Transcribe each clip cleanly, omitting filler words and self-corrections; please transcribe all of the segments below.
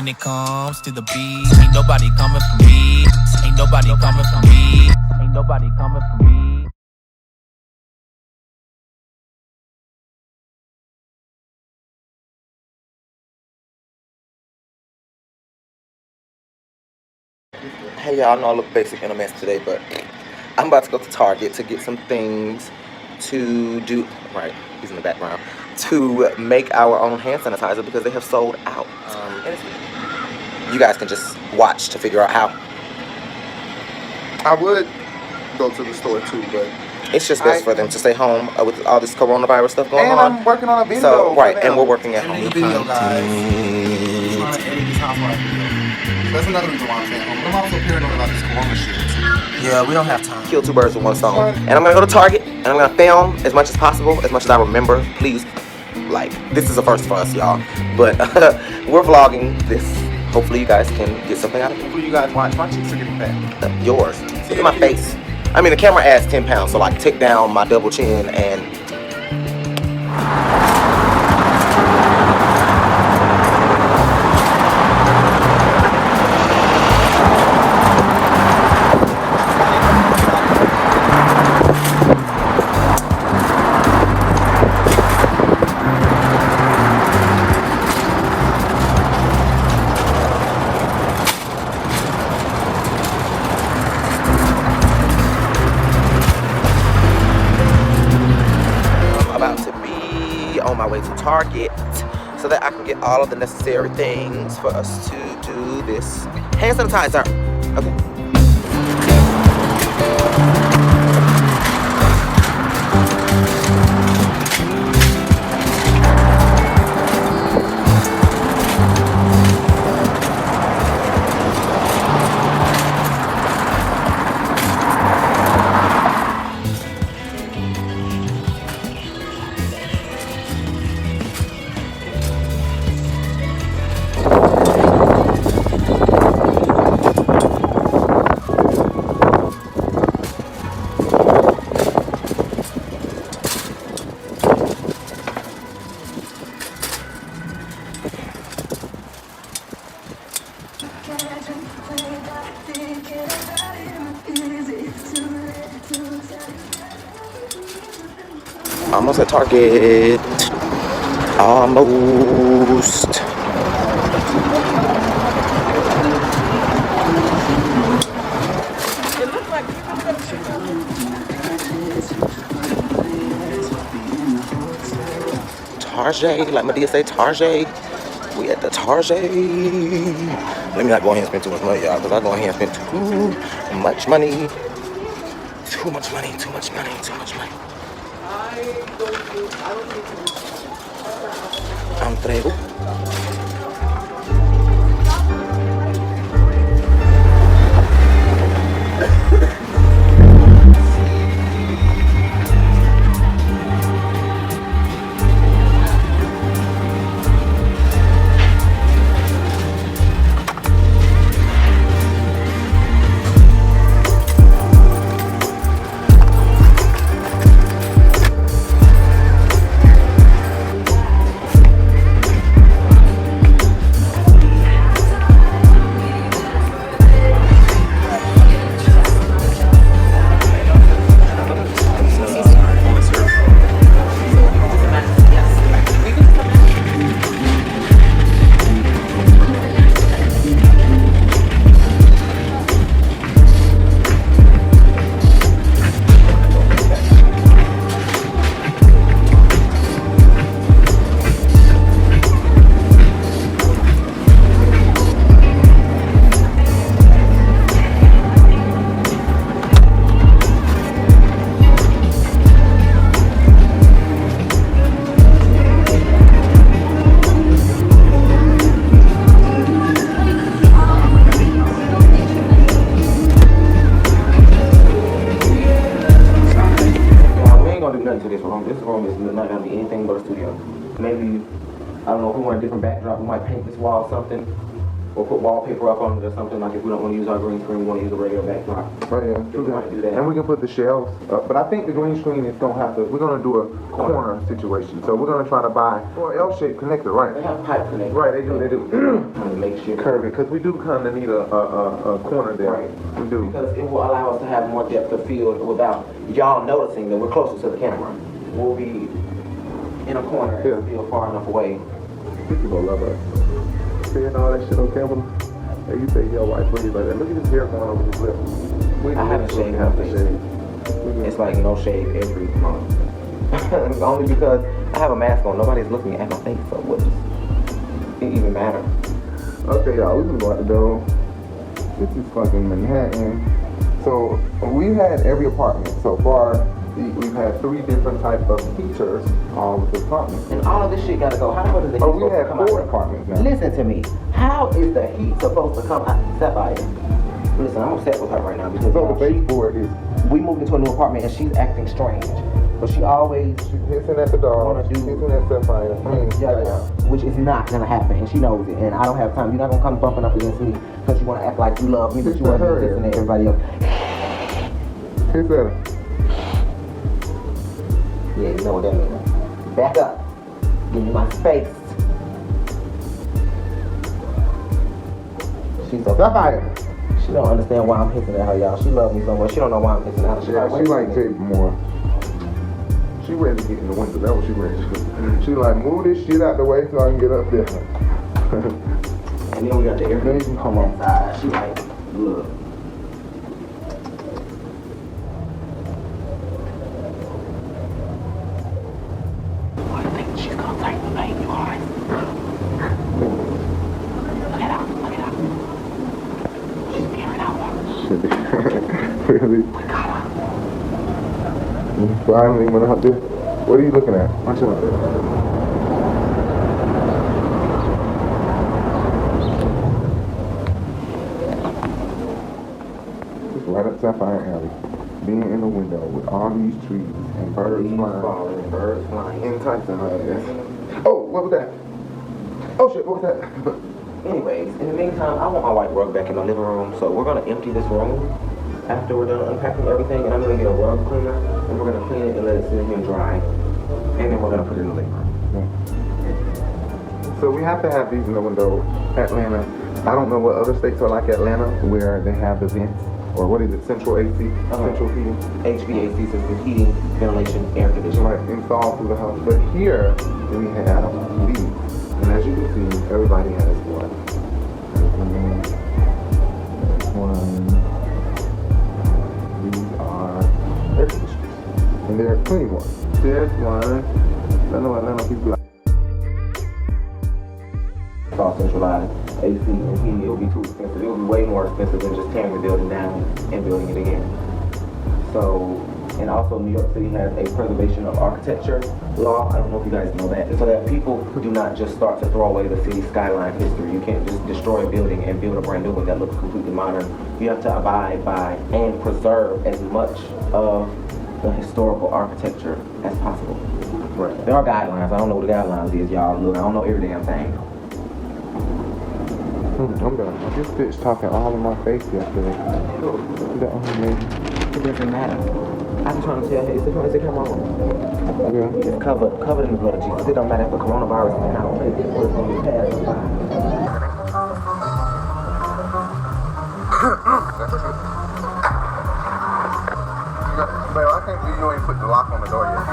When it comes to the beat, ain't nobody coming for me. Ain't nobody coming for me. Ain't nobody coming for me. Hey y'all, I know I look basic in a mess today, but I'm about to go to Target to get some things to do, right, he's in the background, to make our own hand sanitizer because they have sold out. You guys can just watch to figure out how. I would go to the store too, but it's just best for them to stay home with all this coronavirus stuff going on. And I'm working on a video. So, right, and we're working at home. Video, guys. I'm trying to edit this housewife video. So that's another reason why I'm staying home. But I'm also paranoid about this corona shit. Yeah, we don't have time. Kill two birds with one stone. And I'm gonna go to Target and I'm gonna film as much as possible, as much as I remember. Please, like, this is a first for us, y'all. But we're vlogging this. Hopefully you guys can get something out of it. Hopefully you guys watch. My cheeks are getting fat. Yours. Look at my face. I mean, the camera adds 10 pounds, so like take down my double chin and... on my way to Target so that I can get all of the necessary things for us to do this hand sanitizer. Okay. Almost at Target. Almost. Target, like Medea say, Target. We at the Target. Let me not go ahead and spend too much money, y'all, because I go ahead and spend too much money. Too much money, too much money, too much money. Entrego. This room is not gonna be anything but a studio. Maybe, I don't know, if we want a different backdrop, we might paint this wall or something. or put wallpaper up on it or something. Like if we don't want to use our green screen, we want to use a regular backdrop. Oh yeah, We might do that. and we can put the shelves up. But I think the green screen is gonna have to. We're gonna do a corner situation. So we're gonna try to buy or L-shaped connector, right? They have pipe connectors. Right, they do. Trying to make sure Curve it, because we do kind of need a corner there. Right. We do. Because it will allow us to have more depth of field without y'all noticing that we're closer to the camera. We'll be in a corner and still far enough away. People gonna love us. Seeing all that shit on camera. And you say, yo, why pretty like that? Look at his hair going over his lip. I haven't shaved my face. It's like no shave every month. Only because I have a mask on. Nobody's looking at my face, so what does it even matter? Okay, y'all, we can go out the door. This is fucking Manhattan. So we've had every apartment so far. We've had 3 different types of heaters with the apartments. And all of this shit gotta go. How the fuck does the heat We supposed to had come 4 out? apartments now. Listen to me. How is the heat supposed to come out? Sapphire. Listen, I'm upset with her right now because So the baseboard is we moved into a new apartment and she's acting strange. But she always hissing at the dog, wanna do hissing at Sapphire. which is not gonna happen, and she knows it. And I don't have time. You're not gonna come bumping up against me because you wanna act like you love me, but you wanna be listening to everybody else. Hiss at her. Yeah, you know what that means. Back up. Give me my space. She's so Sapphire. She don't understand why I'm hissing at her, y'all. She loves me so much. She don't know why I'm hissing at her. Yeah, she like Jake more. She ready to get in the window. That's what she ready to do. She like, move this shit out the way so I can get up there. And then we got the air conditioning come on. inside. She like, look. I think she's gonna take the baby eyes. Look at her. Look at her. She's peering out. Really? We got her. Finally went out there. What are you looking at? Watch out. Just right up Sapphire Alley. Being in the window with all these trees and birds flying. Birds flying. Enticing her, yes. Oh, what was that? Oh shit, what was that? Anyways, in the meantime, I want my white rug back in the living room, so we're gonna empty this room after we're done unpacking everything, and I'm gonna get a rug cleaner, and we're gonna clean it and let it sit here and dry, and then we're gonna put it in the living room. So we have to have these in the window. Atlanta. I don't know what other states are like Atlanta, where they have the vents, or what is it, central AC, central heating, HVAC system, heating, ventilation, air conditioning. like installed through the house. But here we have these, and as you can see, everybody has one. These are air conditioners, and they're clean ones. There's one. I know Atlanta people like. It's all centralized. AC and heating, it'll be too expensive. It'll be way more expensive than just tearing the building down and building it again. So, and also New York City has a preservation of architecture law. I don't know if you guys know that. So that people do not just start to throw away the city skyline history. You can't just destroy a building and build a brand new one that looks completely modern. You have to abide by and preserve as much of the historical architecture as possible. Right. There are guidelines. I don't know what the guidelines is, y'all. Look, I don't know every damn thing. I'm done. This bitch talking all in my face yesterday. It doesn't matter. I was trying to tell her, it's the camera on. Yeah. It's covered in the blood of Jesus. It don't matter if the coronavirus is out. It's what's on your past. Babe, I can't believe you ain't put the lock on the door yet.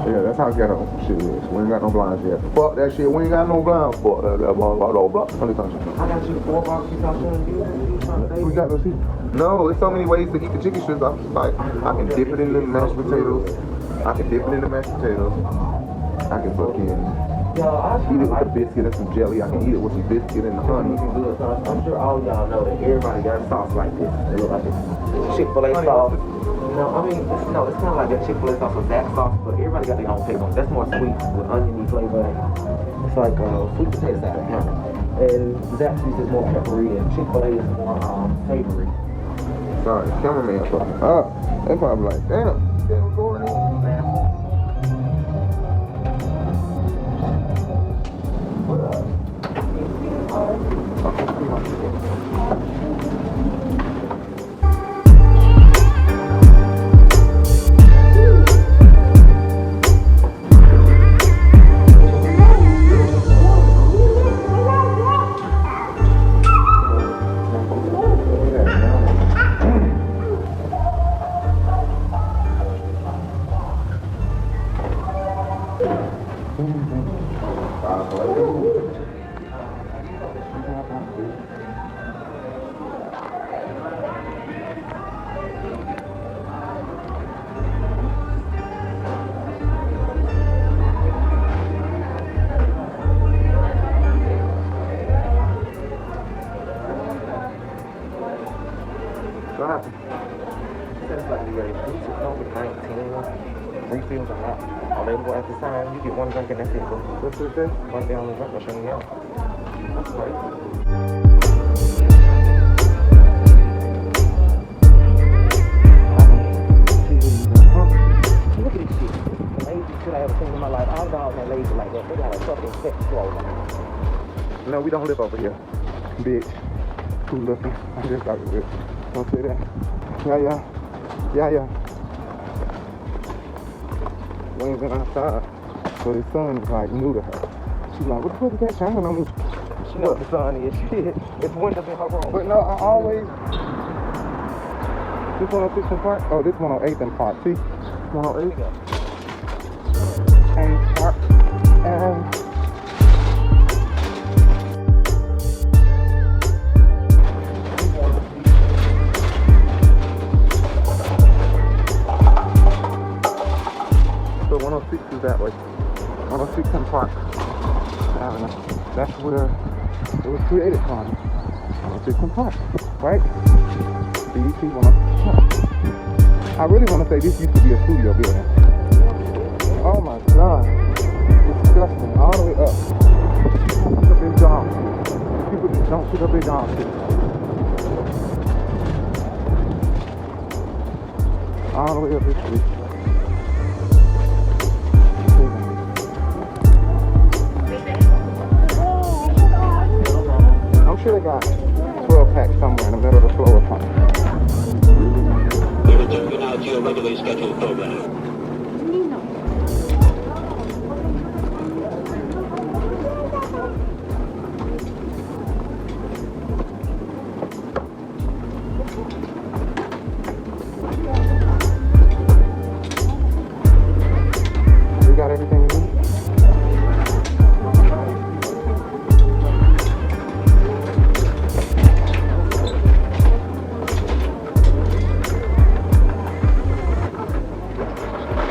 Yeah, that's how ghetto shit is. We ain't got no blinds yet. Fuck that shit. We ain't got no blinds. Fuck that blinds. I got you 4 boxes out there and you We got no seat. No, there's so many ways to eat the chicken strips. I'm just like, I can dip it in the mashed potatoes. I can dip it in the mashed potatoes. I can fucking eat it with a biscuit and some jelly. I can eat it with some biscuit and the honey. I'm sure all y'all know that everybody got sauce like this. They look like this Chick-fil-A sauce. No, I mean, it's kind of like that Chick-fil-A sauce with that sauce, but everybody got their own pickle. That's more sweet with oniony flavor. It's like sweet potato salad. And Zaxby's is more peppery, and Chick-fil-A is more savory. Sorry, cameraman fucking up. They probably like, damn, they recording it. What happened? It's like COVID-19 refills are not available at this time. You get one drink and that's it. What's it say? One day on the drink machine, yeah. That's crazy. Look at this shit. The lazy shit I ever seen in my life. All dogs are lazy like that. They got a fucking sex flow. No, we don't live over here. Bitch. Cool looking. I just got it. Don't say that. Yeah. Wayne's been outside. So his son is like new to her. She's like, what the fuck is that shining on me? She knows what the sun is. Shit. It's winter in her room. But no, I always. This 106 and Park? Oh, this 108 and Park. See? 108 and Park. And. So 106 is that way. 106 and Park Avenue. That's where it was created from. 106 and Park, right? BET 106. I really want to say this used to be a studio building. Oh my god. Disgusting. All the way up. Pick up their dog shit. People just don't pick up their dog shit. All the way up this street. I'm sure they got 12 packs somewhere in the middle of the floor or something. We return you now to your regularly scheduled program. You got everything you need?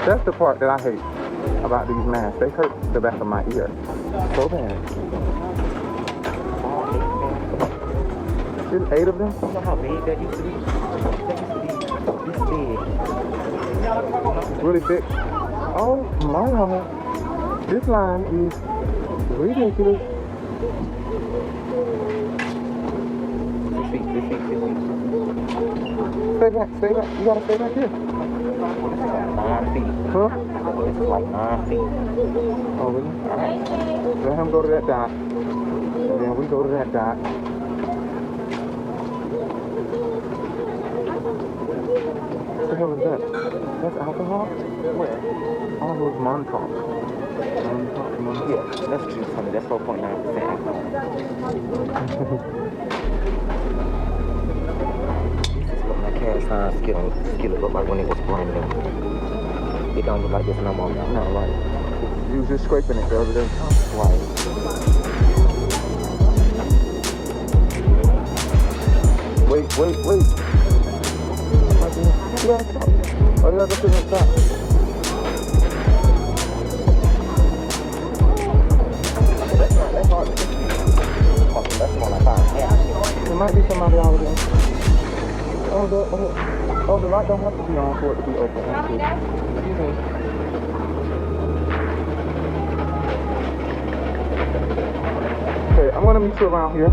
That's the part that I hate about these masks. They hurt the back of my ear so bad. There's 8 of them? You know how big that used to be? That used to be this big. Really thick. Oh my god. This line is ridiculous. 6 feet. Stay back. You gotta stay back here. 9 feet. Huh? This is like 9 feet. Oh, really? Let him go to that dot. And then we go to that dot. What the hell is that? That's alcohol? Where? All those Montauk. Yeah, that's juice, honey. That's 4.9% alcohol. This is what my cast iron skillet look like when it was brand new. It don't look like this no more. No, right. You was just scraping it the other day. Right. Wait. Right there. You gotta stop. Oh, you gotta go to the top. That's hard. That's more like 5. There might be somebody over there. Oh, the light don't have to be on for it to be open. Excuse me. Okay, I'm gonna gonna meet you around here.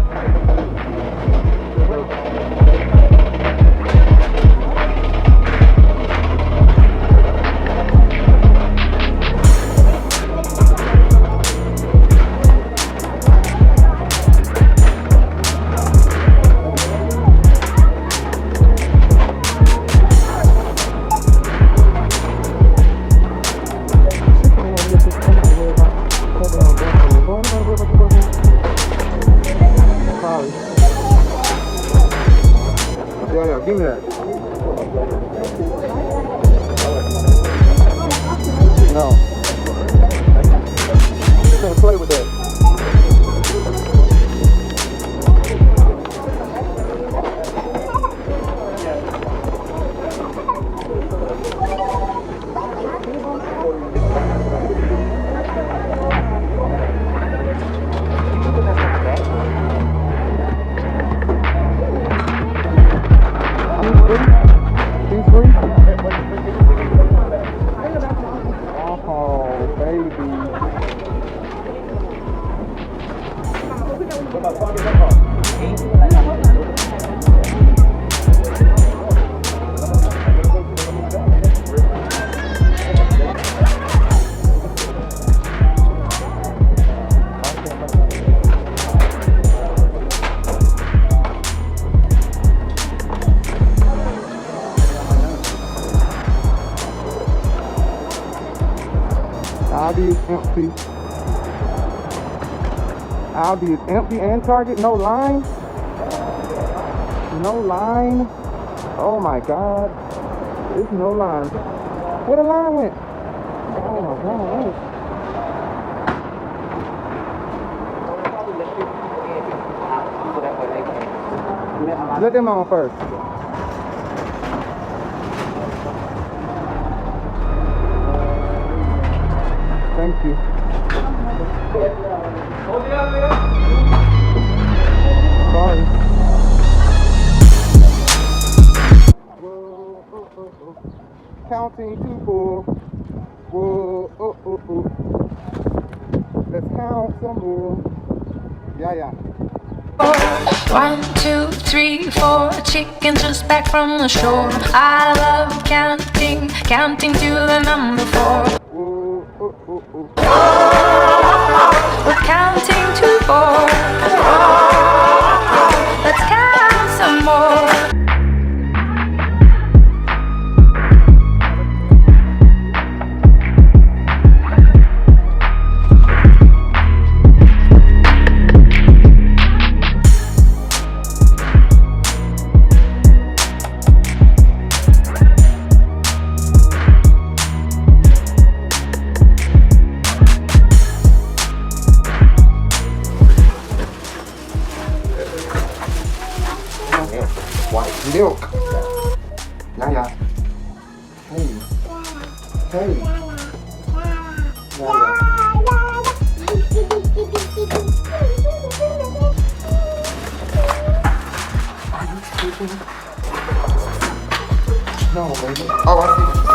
Yeah, give me that. No. You can't play with that. Aldi is empty. Aldi is empty and Target. No line. No line. Oh my God. There's no line. Where the line went? Oh my God. Let them on first. Thank you. Sorry. Whoa, counting to 4. Whoa, let's count some more. Yeah. 1, 2, 3, 4 chickens just back from the shore. I love counting to the number 4. We're counting to 4. Let's count some more. Milk. Yeah. Hey. Yeah. Are you sleeping? No, baby. Oh, I see.